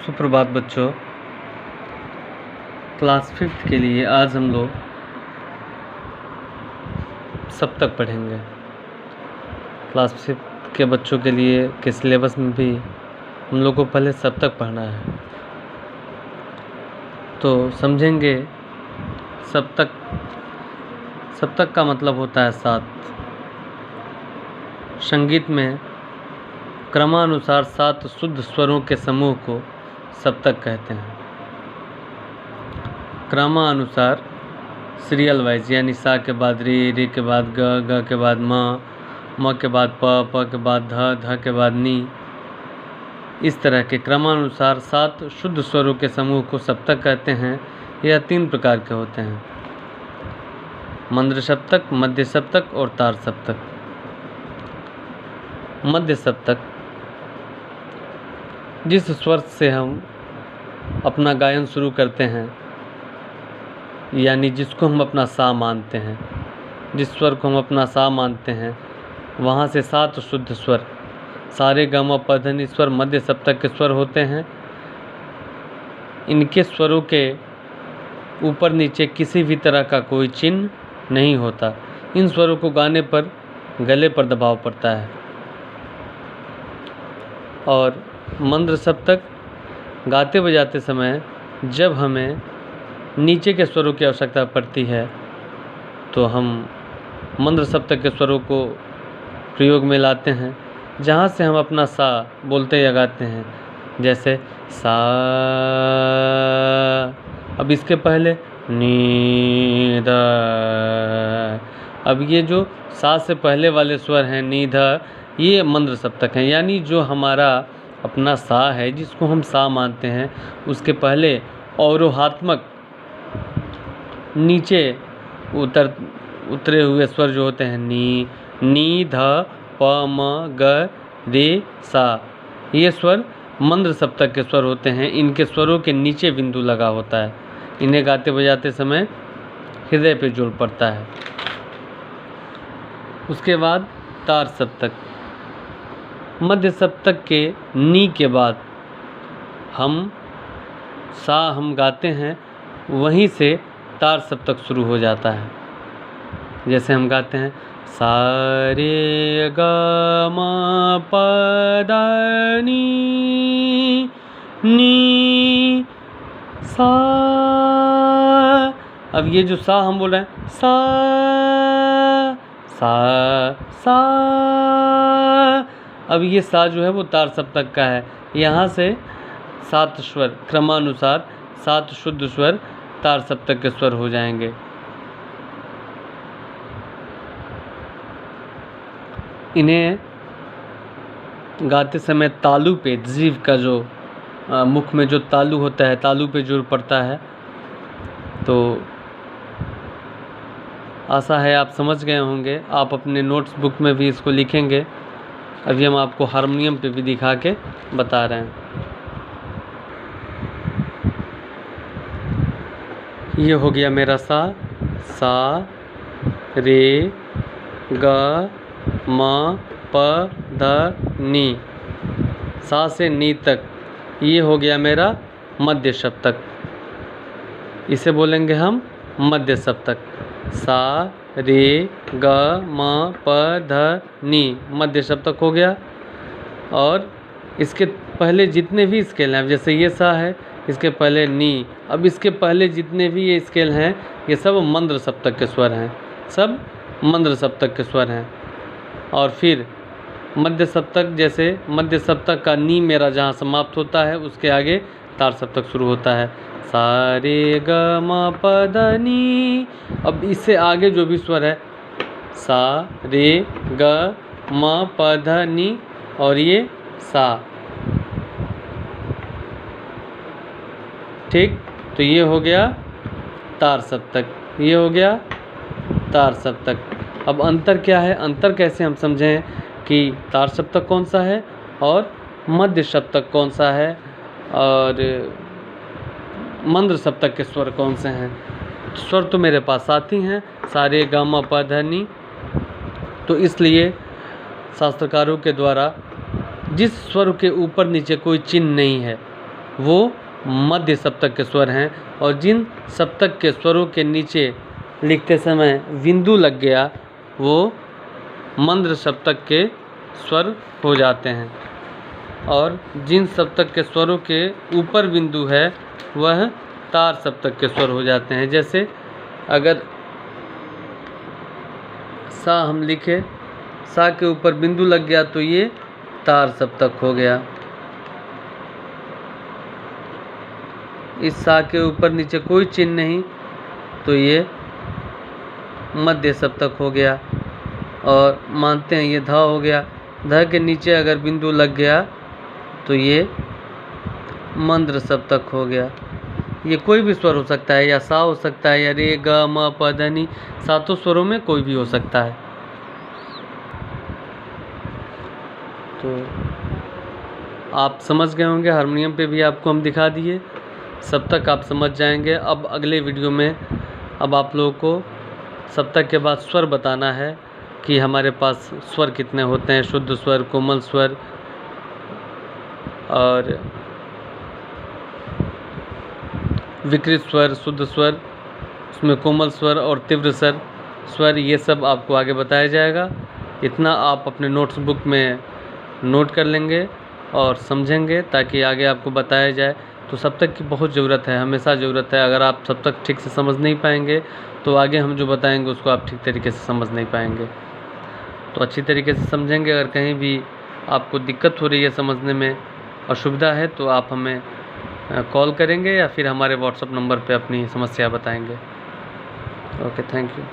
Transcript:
सुप्रभात बच्चों। Class 5th के लिए आज हम लोग सप्तक पढ़ेंगे। क्लास 5th के बच्चों के लिए के सिलेबस में भी हम लोग को पहले सप्तक पढ़ना है। तो समझेंगे सप्तक का मतलब होता है सात। संगीत में क्रमानुसार 7 शुद्ध स्वरों के समूह को सप्तक कहते हैं। क्रमानुसार सीरियल वाइज, यानी सा के बाद रे, रे के बाद ग, ग के बाद म के बाद प, प के बाद ध, ध के बाद नी। इस तरह के क्रमानुसार 7 शुद्ध स्वरों के समूह को सप्तक कहते हैं। यह 3 प्रकार के होते हैं: मंद्र सप्तक, मध्य सप्तक और तार सप्तक। मध्य सप्तक जिस स्वर से हम अपना गायन शुरू करते हैं, यानी जिसको हम अपना सा मानते हैं, जिस स्वर को हम अपना सा मानते हैं, वहाँ से 7 शुद्ध स्वर सारे ग म प ध नि स्वर मध्य सप्तक के स्वर होते हैं। इनके स्वरों के ऊपर नीचे किसी भी तरह का कोई चिन्ह नहीं होता। इन स्वरों को गाने पर गले पर दबाव पड़ता है। और मंद्र सप्तक गाते बजाते समय जब हमें नीचे के स्वरों की आवश्यकता पड़ती है तो हम मंद्र सप्तक के स्वरों को प्रयोग में लाते हैं, जहाँ से हम अपना सा बोलते या गाते हैं। जैसे सा, अब इसके पहले नी ध। अब ये जो सा से पहले वाले स्वर हैं नी ध, ये मंद्र सप्तक हैं। यानी जो हमारा अपना सा है, जिसको हम सा मानते हैं, उसके पहले अवरोहात्मक नीचे उतरे हुए स्वर जो होते हैं नी, नी ध, प म ग रे सा, ये स्वर मंद्र सप्तक के स्वर होते हैं। इनके स्वरों के नीचे बिंदु लगा होता है। इन्हें गाते बजाते समय हृदय पे जोर पड़ता है। उसके बाद तार सप्तक। मध्य सप्तक के नी के बाद हम गाते हैं, वहीं से तार सप्तक शुरू हो जाता है। जैसे हम गाते हैं सा रे ग म प ध नी, नी सा। अब ये जो सा हम बोल रहे हैं, सा सा सा, अब ये सा जो है वो तार सप्तक का है। यहाँ से 7 स्वर क्रमानुसार 7 शुद्ध स्वर तार सप्तक के स्वर हो जाएंगे। इन्हें गाते समय तालु पे, जीभ का जो मुख में जो तालु होता है, तालु पे जोर पड़ता है। तो आशा है आप समझ गए होंगे। आप अपने नोट्स बुक में भी इसको लिखेंगे। अभी हम आपको हारमोनियम पे भी दिखा के बता रहे हैं। ये हो गया मेरा सा, रे ग म प ध नी, सा से नी तक। ये हो गया मेरा मध्य सप्तक। इसे बोलेंगे हम मध्य सप्तक। सा रे ग म प ध नी, मध्य सप्तक हो गया। और इसके पहले जितने भी स्केल हैं, जैसे ये सा है, इसके पहले नी, अब इसके पहले जितने भी ये स्केल हैं, ये सब मंद्र सप्तक के स्वर हैं, सब मंद्र सप्तक के स्वर हैं। और फिर मध्य सप्तक, जैसे मध्य सप्तक का नी मेरा जहाँ समाप्त होता है, उसके आगे तार सप्तक शुरू होता है। सा रे ग म प ध नी। अब इससे आगे जो भी स्वर है, सा रे ग म प ध नी, और ये सा, ठीक। तो ये हो गया तार सप्तक, ये हो गया तार सप्तक। अब अंतर क्या है, अंतर कैसे हम समझें कि तार सप्तक कौन सा है और मध्य सप्तक कौन सा है और मंद्र सप्तक के स्वर कौन से हैं। स्वर तो मेरे पास 7 ही हैं, सा रे ग म प ध नी। तो इसलिए शास्त्रकारों के द्वारा जिस स्वर के ऊपर नीचे कोई चिन्ह नहीं है, वो मध्य सप्तक के स्वर हैं, और जिन सप्तक के स्वरों के नीचे लिखते समय बिंदु लग गया वो मंद्र सप्तक के स्वर हो जाते हैं, और जिन सप्तक के स्वरों के ऊपर बिंदु है वह तार सप्तक के स्वर हो जाते हैं। जैसे अगर सा हम लिखे, सा के ऊपर बिंदु लग गया तो ये तार सप्तक हो गया। इस सा के ऊपर नीचे कोई चिन्ह नहीं तो ये मध्य सप्तक हो गया। और मानते हैं ये ध हो गया, ध के नीचे अगर बिंदु लग गया तो ये मंद्र सप्तक हो गया। ये कोई भी स्वर हो सकता है, या सा हो सकता है, या रे ग म प ध नि, सातों स्वरों में कोई भी हो सकता है। तो आप समझ गए होंगे, हारमोनियम पे भी आपको हम दिखा दिए, सप्तक आप समझ जाएंगे। अब अगले वीडियो में अब आप लोगों को सप्तक के बाद स्वर बताना है कि हमारे पास स्वर कितने होते हैं, शुद्ध स्वर, कोमल स्वर और विकृत स्वर, शुद्ध स्वर, उसमें कोमल स्वर और तीव्र स्वर, ये सब आपको आगे बताया जाएगा। इतना आप अपने नोट्स बुक में नोट कर लेंगे और समझेंगे ताकि आगे आपको बताया जाए। तो सप्तक की बहुत ज़रूरत है, हमेशा ज़रूरत है। अगर आप सप्तक ठीक से समझ नहीं पाएंगे तो आगे हम जो बताएंगे उसको आप ठीक तरीके से समझ नहीं पाएंगे। तो अच्छी तरीके से समझेंगे। अगर कहीं भी आपको दिक्कत हो रही है समझने में, असुविधा है, तो आप हमें कॉल करेंगे या फिर हमारे व्हाट्सएप नंबर पे अपनी समस्या बताएंगे। Okay, thank you.